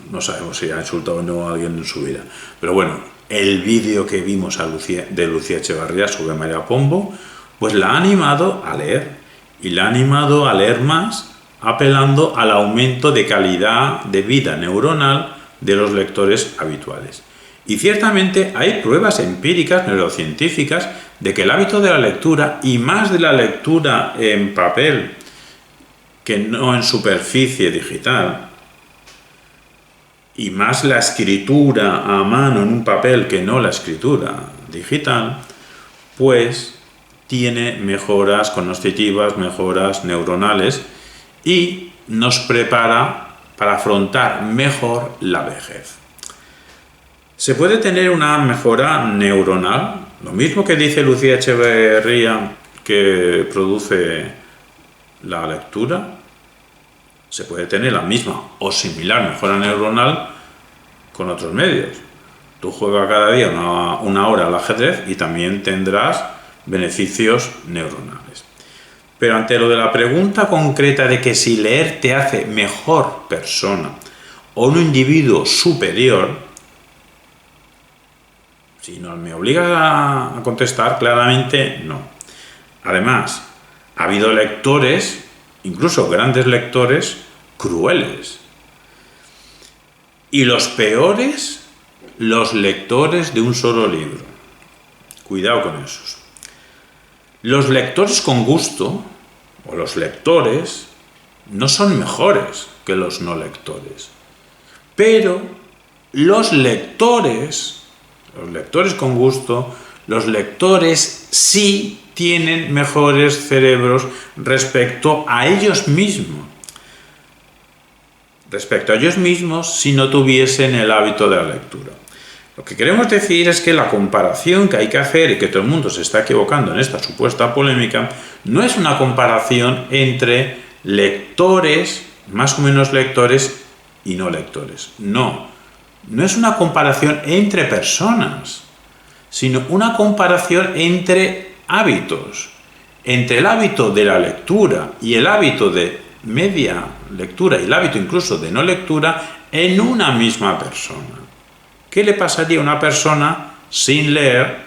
No sabemos si ha insultado o no a alguien en su vida. Pero bueno, el vídeo que vimos de Lucía Echevarría sobre María Pombo, pues la ha animado a leer. Y la ha animado a leer más, apelando al aumento de calidad de vida neuronal de los lectores habituales. Y ciertamente hay pruebas empíricas neurocientíficas de que el hábito de la lectura, y más de la lectura en papel que no en superficie digital, y más la escritura a mano en un papel que no la escritura digital, pues tiene mejoras cognitivas, mejoras neuronales y nos prepara para afrontar mejor la vejez. Se puede tener una mejora neuronal, lo mismo que dice Lucía Echevarría que produce la lectura. Se puede tener la misma o similar mejora neuronal con otros medios. Tú juegas cada día una hora al ajedrez y también tendrás beneficios neuronales. Pero ante lo de la pregunta concreta de que si leer te hace mejor persona o un individuo superior, si no me obligas a contestar, claramente no. Además, ha habido lectores, incluso grandes lectores, crueles. Y los peores, los lectores de un solo libro. Cuidado con esos. Los lectores con gusto, o los lectores, no son mejores que los no lectores. Pero los lectores con gusto, los lectores sí tienen mejores cerebros respecto a ellos mismos. Si no tuviesen el hábito de la lectura. Lo que queremos decir es que la comparación que hay que hacer, y que todo el mundo se está equivocando en esta supuesta polémica, no es una comparación entre lectores, más o menos lectores, y no lectores. No es una comparación entre personas, sino una comparación entre hábitos, entre el hábito de la lectura y el hábito de media lectura y el hábito incluso de no lectura en una misma persona. ¿Qué le pasaría a una persona sin leer?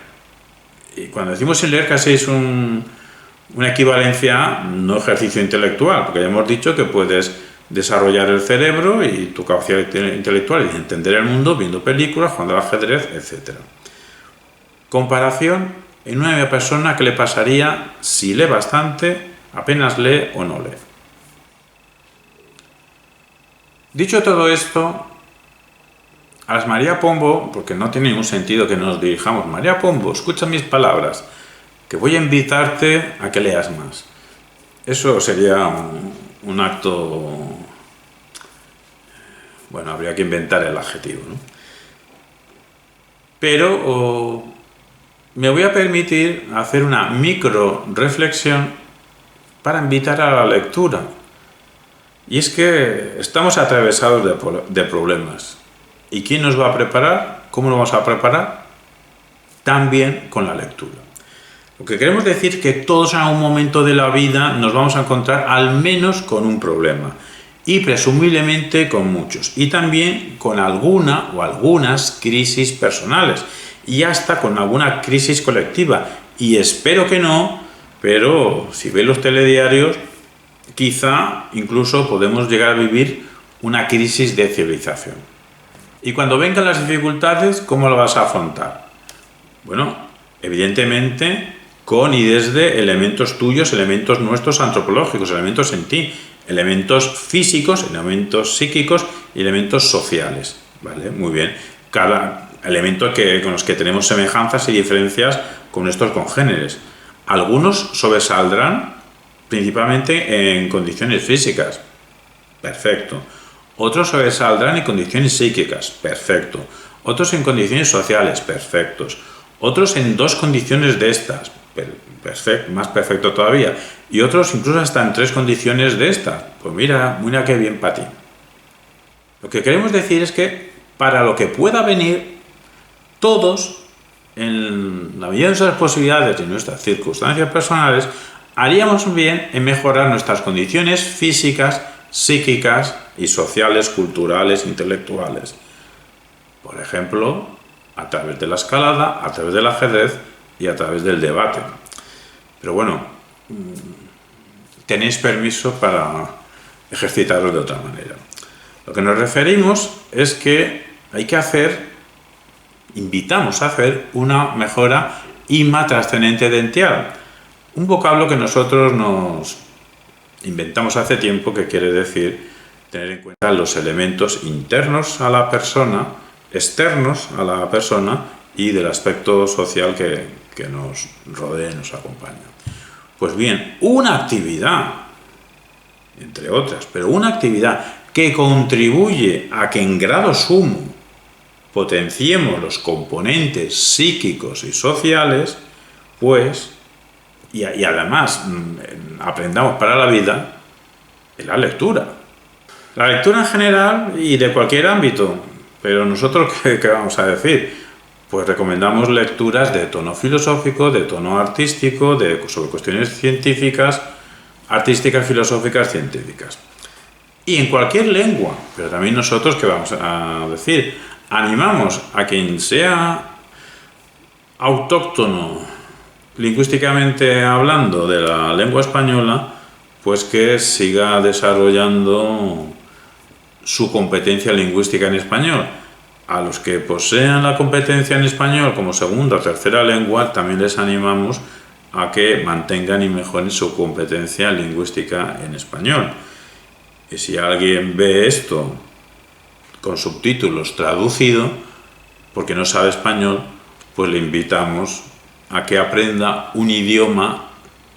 Y cuando decimos sin leer casi es una equivalencia no ejercicio intelectual, porque ya hemos dicho que puedes desarrollar el cerebro y tu capacidad intelectual y entender el mundo viendo películas, jugando al ajedrez, etc. Comparación en una misma persona, ¿qué le pasaría si lee bastante, apenas lee o no lee? Dicho todo esto, a las María Pombo, porque no tiene ningún sentido que nos dirijamos, María Pombo, escucha mis palabras, que voy a invitarte a que leas más. Eso sería un acto... Bueno, habría que inventar el adjetivo, ¿no? Pero me voy a permitir hacer una micro reflexión para invitar a la lectura. Y es que estamos atravesados de problemas. ¿Y quién nos va a preparar? ¿Cómo nos vamos a preparar? También con la lectura. Lo que queremos decir es que todos en algún momento de la vida nos vamos a encontrar al menos con un problema. Y presumiblemente con muchos. Y también con alguna o algunas crisis personales. Y hasta con alguna crisis colectiva. Y espero que no, pero si ven los telediarios, quizá incluso podemos llegar a vivir una crisis de civilización. Y cuando vengan las dificultades, ¿cómo lo vas a afrontar? Bueno, evidentemente con y desde elementos tuyos, elementos nuestros antropológicos, elementos en ti, elementos físicos, elementos psíquicos y elementos sociales. ¿Vale? Muy bien. Cada elemento con los que tenemos semejanzas y diferencias con nuestros congéneres. Algunos sobresaldrán principalmente en condiciones físicas. Perfecto. Otros sobresaldrán en condiciones psíquicas. Perfecto. Otros en condiciones sociales. Perfectos. Otros en dos condiciones de estas. Perfecto, más perfecto todavía. Y otros incluso hasta en tres condiciones de estas. Pues mira qué bien para ti. Lo que queremos decir es que para lo que pueda venir, todos, en la medida de nuestras posibilidades y nuestras circunstancias personales, haríamos bien en mejorar nuestras condiciones físicas, psíquicas y sociales, culturales, intelectuales. Por ejemplo, a través de la escalada, a través del ajedrez y a través del debate. Pero bueno, tenéis permiso para ejercitarlo de otra manera. Lo que nos referimos es que hay que invitamos a hacer una mejora inmatrascendental. Un vocablo que nosotros nos inventamos hace tiempo, que quiere decir tener en cuenta los elementos internos a la persona, externos a la persona y del aspecto social que nos rodea y nos acompaña. Pues bien, una actividad, entre otras, pero una actividad que contribuye a que en grado sumo potenciemos los componentes psíquicos y sociales, pues, y además aprendamos para la vida, es la lectura. La lectura en general y de cualquier ámbito, pero nosotros, ¿qué vamos a decir? Pues recomendamos lecturas de tono filosófico, de tono artístico, sobre cuestiones científicas, artísticas, filosóficas, científicas. Y en cualquier lengua, pero también nosotros, ¿qué vamos a decir? Animamos a quien sea autóctono, lingüísticamente hablando, de la lengua española, pues que siga desarrollando su competencia lingüística en español. A los que posean la competencia en español como segunda o tercera lengua, también les animamos a que mantengan y mejoren su competencia lingüística en español. Y si alguien ve esto con subtítulos traducido, porque no sabe español, pues le invitamos a que aprenda un idioma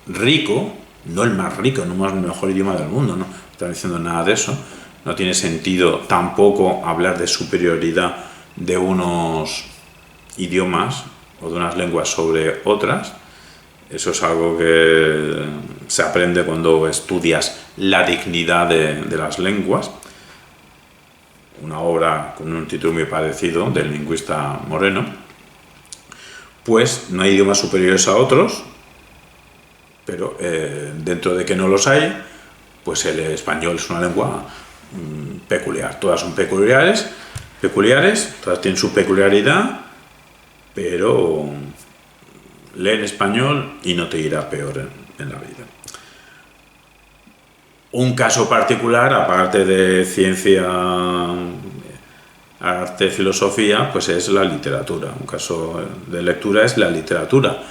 rico, no el más rico, no el mejor idioma del mundo, no estoy diciendo nada de eso. No tiene sentido tampoco hablar de superioridad de unos idiomas o de unas lenguas sobre otras. Eso es algo que se aprende cuando estudias la dignidad de las lenguas. Una obra con un título muy parecido del lingüista Moreno. Pues no hay idiomas superiores a otros, pero dentro de que no los hay, pues el español es una lengua peculiar. Todas son peculiares, todas tienen su peculiaridad, pero lee en español y no te irá peor en la vida. Un caso particular, aparte de ciencia, arte, filosofía, pues es la literatura. Un caso de lectura es la literatura.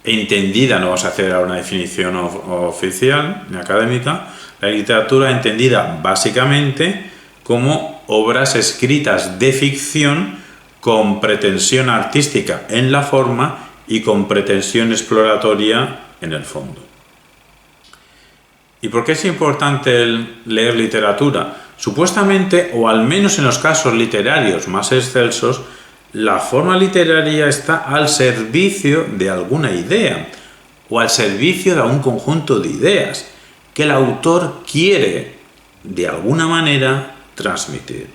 Entendida, no vamos a hacer ahora una definición oficial ni académica, la literatura entendida básicamente como obras escritas de ficción con pretensión artística en la forma y con pretensión exploratoria en el fondo. ¿Y por qué es importante leer literatura? Supuestamente, o al menos en los casos literarios más excelsos, la forma literaria está al servicio de alguna idea o al servicio de algún conjunto de ideas que el autor quiere, de alguna manera, transmitir.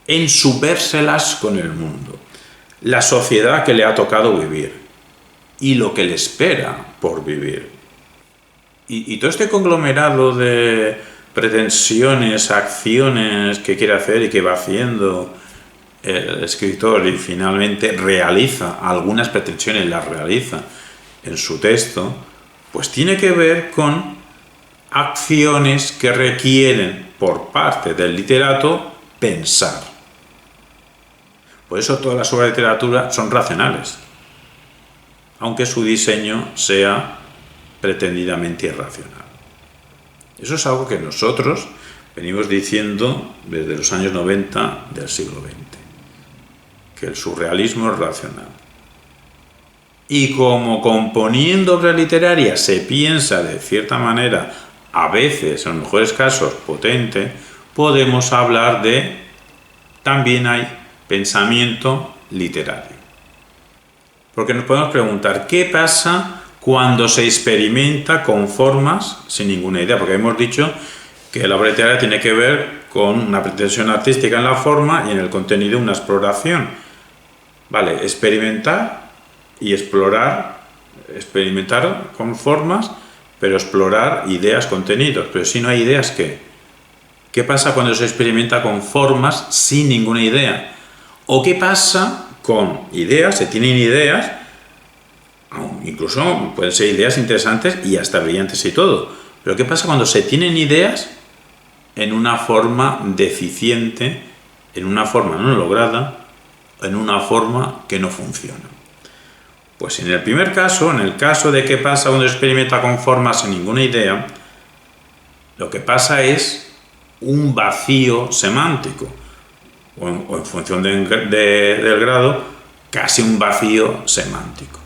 Ensubérselas con el mundo, la sociedad que le ha tocado vivir y lo que le espera por vivir. Y todo este conglomerado de pretensiones, acciones que quiere hacer y que va haciendo el escritor y finalmente realiza algunas pretensiones, las realiza en su texto, pues tiene que ver con acciones que requieren por parte del literato pensar. Por eso todas las obras de literatura son racionales, aunque su diseño sea pretendidamente irracional. Eso es algo que nosotros venimos diciendo desde los años 90 del siglo XX, que el surrealismo es racional. Y como componiendo obras literarias se piensa de cierta manera, a veces, en los mejores casos, potente, podemos hablar de también hay pensamiento literario. Porque nos podemos preguntar, ¿qué pasa cuando se experimenta con formas sin ninguna idea? Porque hemos dicho que la obra literaria tiene que ver con una pretensión artística en la forma y en el contenido una exploración. Vale, experimentar y explorar, experimentar con formas, pero explorar ideas, contenidos. Pero si no hay ideas, ¿qué? ¿Qué pasa cuando se experimenta con formas sin ninguna idea? ¿O qué pasa con ideas? Se tienen ideas, incluso pueden ser ideas interesantes y hasta brillantes y todo. Pero ¿qué pasa cuando se tienen ideas en una forma deficiente, en una forma no lograda, en una forma que no funciona? Pues en el primer caso, en el caso de qué pasa cuando se experimenta con formas sin ninguna idea, lo que pasa es un vacío semántico, o en función del grado, casi un vacío semántico,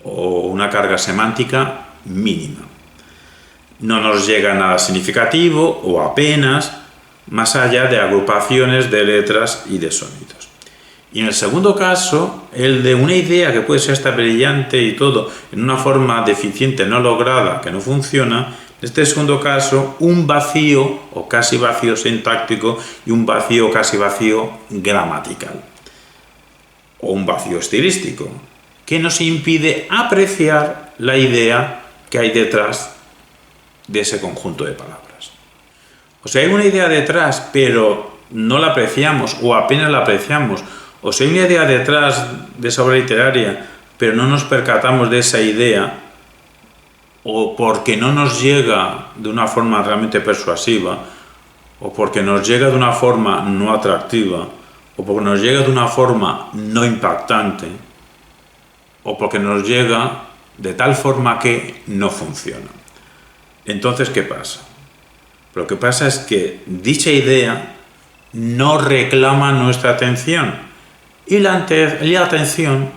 o una carga semántica mínima. No nos llega nada significativo o apenas, más allá de agrupaciones de letras y de sonidos. Y en el segundo caso, el de una idea que puede ser hasta brillante y todo, en una forma deficiente, no lograda, que no funciona, en este segundo caso, un vacío o casi vacío sintáctico y un vacío casi vacío gramatical. O un vacío estilístico, que nos impide apreciar la idea que hay detrás de ese conjunto de palabras. O sea, hay una idea detrás, pero no la apreciamos o apenas la apreciamos. O sea, hay una idea detrás de esa obra literaria, pero no nos percatamos de esa idea, o porque no nos llega de una forma realmente persuasiva, o porque nos llega de una forma no atractiva, o porque nos llega de una forma no impactante, o porque nos llega de tal forma que no funciona. Entonces, ¿qué pasa? Lo que pasa es que dicha idea no reclama nuestra atención. Y la atención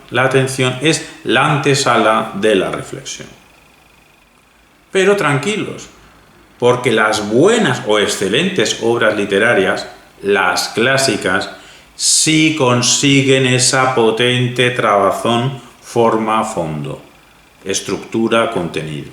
es la antesala de la reflexión. Pero tranquilos, porque las buenas o excelentes obras literarias, las clásicas, sí consiguen esa potente trabazón forma-fondo, estructura-contenido.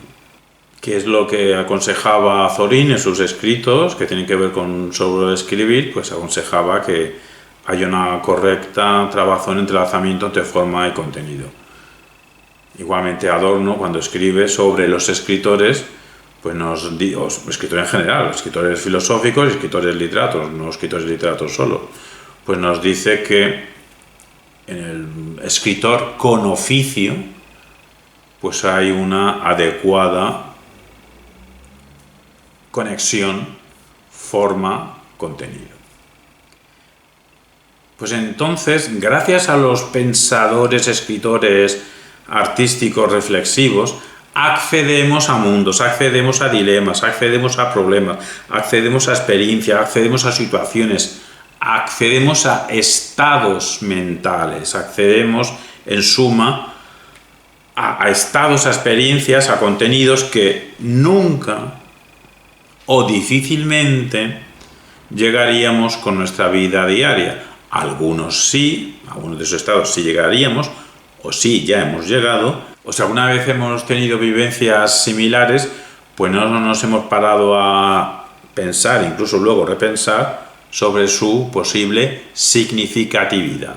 Que es lo que aconsejaba Zorín en sus escritos, que tienen que ver con sobre escribir, pues aconsejaba que hay una correcta trabazón, entrelazamiento entre forma y contenido. Igualmente Adorno, cuando escribe sobre los escritores, pues escritores en general, escritores filosóficos y escritores literatos, no escritores literatos solo, pues nos dice que en el escritor con oficio, pues hay una adecuada conexión forma-contenido. Pues entonces, gracias a los pensadores, escritores artísticos, reflexivos, accedemos a mundos, accedemos a dilemas, accedemos a problemas, accedemos a experiencias, accedemos a situaciones, accedemos a estados mentales, accedemos, en suma, a estados, a experiencias, a contenidos que nunca o difícilmente llegaríamos con nuestra vida diaria. Algunos sí, algunos de esos estados sí llegaríamos, o sí ya hemos llegado, o si alguna vez hemos tenido vivencias similares, pues no nos hemos parado a pensar, incluso luego repensar, sobre su posible significatividad.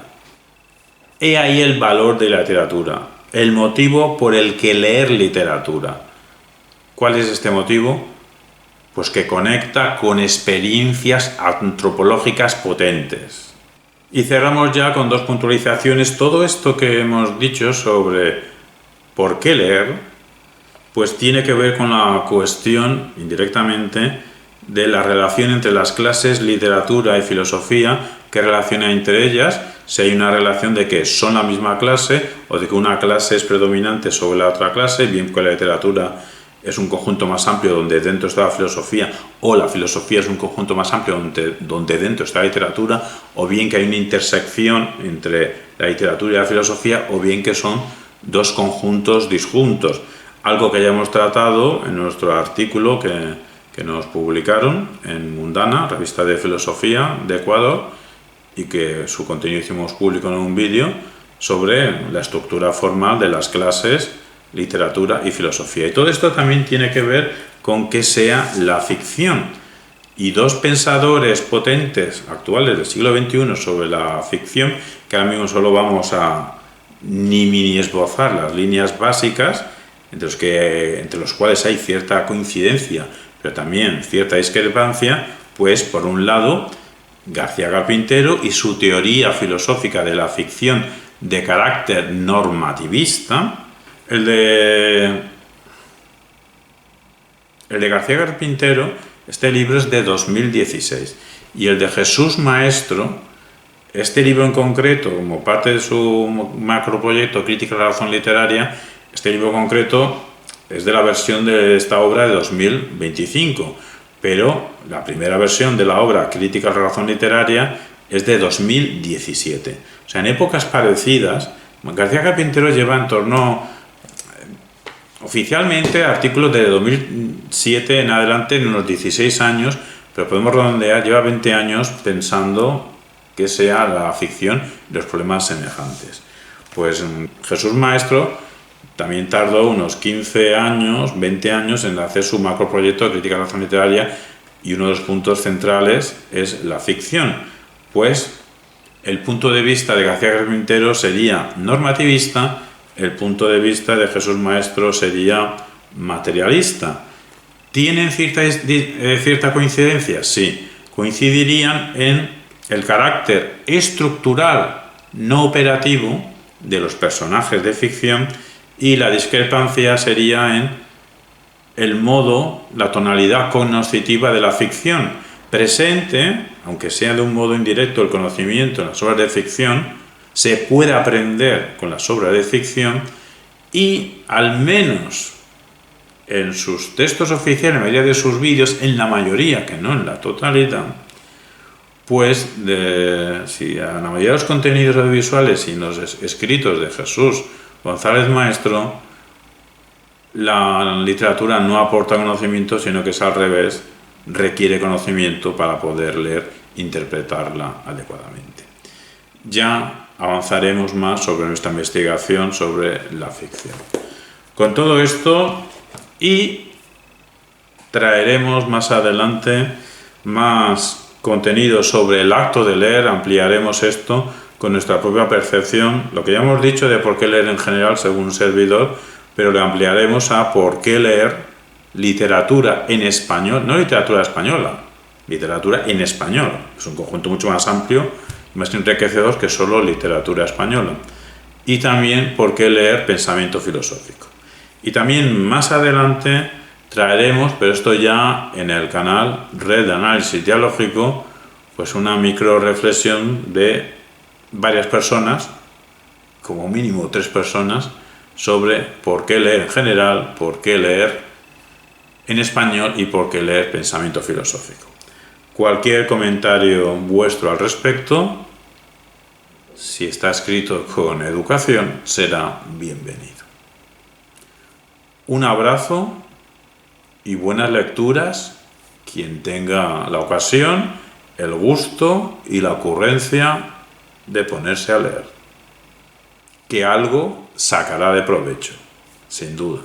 He ahí el valor de la literatura, el motivo por el que leer literatura. ¿Cuál es este motivo? Pues que conecta con experiencias antropológicas potentes. Y cerramos ya con dos puntualizaciones. Todo esto que hemos dicho sobre por qué leer, pues tiene que ver con la cuestión, indirectamente, de la relación entre las clases literatura y filosofía, que relaciona entre ellas, si hay una relación de que son la misma clase o de que una clase es predominante sobre la otra clase, bien que la literatura es un conjunto más amplio donde dentro está la filosofía, o la filosofía es un conjunto más amplio donde dentro está la literatura, o bien que hay una intersección entre la literatura y la filosofía, o bien que son dos conjuntos disjuntos. Algo que ya hemos tratado en nuestro artículo que nos publicaron en Mundana, revista de filosofía de Ecuador, y que su contenido hicimos público en un vídeo sobre la estructura formal de las clases literatura y filosofía. Y todo esto también tiene que ver con que sea la ficción. Y dos pensadores potentes actuales del siglo XXI sobre la ficción, que ahora mismo solo vamos a mini esbozar las líneas básicas, entre los cuales hay cierta coincidencia, pero también cierta discrepancia, pues por un lado García Carpintero y su teoría filosófica de la ficción de carácter normativista. El de García Carpintero, este libro es de 2016, y el de Jesús Maestro, este libro en concreto, como parte de su macroproyecto Crítica de la Razón Literaria, este libro concreto es de la versión de esta obra de 2025, pero la primera versión de la obra Crítica de la Razón Literaria es de 2017. O sea, en épocas parecidas, García Carpintero lleva en torno, oficialmente, artículos de 2007 en adelante, en unos 16 años, pero podemos redondear, lleva 20 años pensando que sea la ficción y los problemas semejantes. Pues Jesús Maestro también tardó unos 15 años, 20 años en hacer su macroproyecto de crítica de la razón literaria, y uno de los puntos centrales es la ficción. Pues el punto de vista de García Carpintero sería normativista, el punto de vista de Jesús Maestro sería materialista. ¿Tienen cierta coincidencia? Sí, coincidirían en el carácter estructural no operativo de los personajes de ficción, y la discrepancia sería en el modo, la tonalidad cognoscitiva de la ficción. Presente, aunque sea de un modo indirecto, el conocimiento en las obras de ficción, se puede aprender con las obras de ficción, y al menos en sus textos oficiales, en la mayoría de sus vídeos, en la mayoría, que no en la totalidad, pues si a la mayoría de los contenidos audiovisuales y en los escritos de Jesús González Maestro, la literatura no aporta conocimiento, sino que es al revés, requiere conocimiento para poder leer e interpretarla adecuadamente. Ya avanzaremos más sobre nuestra investigación sobre la ficción. Con todo esto, y traeremos más adelante más contenido sobre el acto de leer, ampliaremos esto con nuestra propia percepción, lo que ya hemos dicho de por qué leer en general según un servidor, pero lo ampliaremos a por qué leer literatura en español, no literatura española, literatura en español. Es un conjunto mucho más amplio, más enriquecedor que solo literatura española. Y también por qué leer pensamiento filosófico. Y también más adelante traeremos, pero esto ya en el canal Red de Análisis Dialógico, pues una micro reflexión de varias personas, como mínimo 3 personas, sobre por qué leer en general, por qué leer en español y por qué leer pensamiento filosófico. Cualquier comentario vuestro al respecto, si está escrito con educación, será bienvenido. Un abrazo y buenas lecturas quien tenga la ocasión, el gusto y la ocurrencia de ponerse a leer, que algo sacará de provecho, sin duda.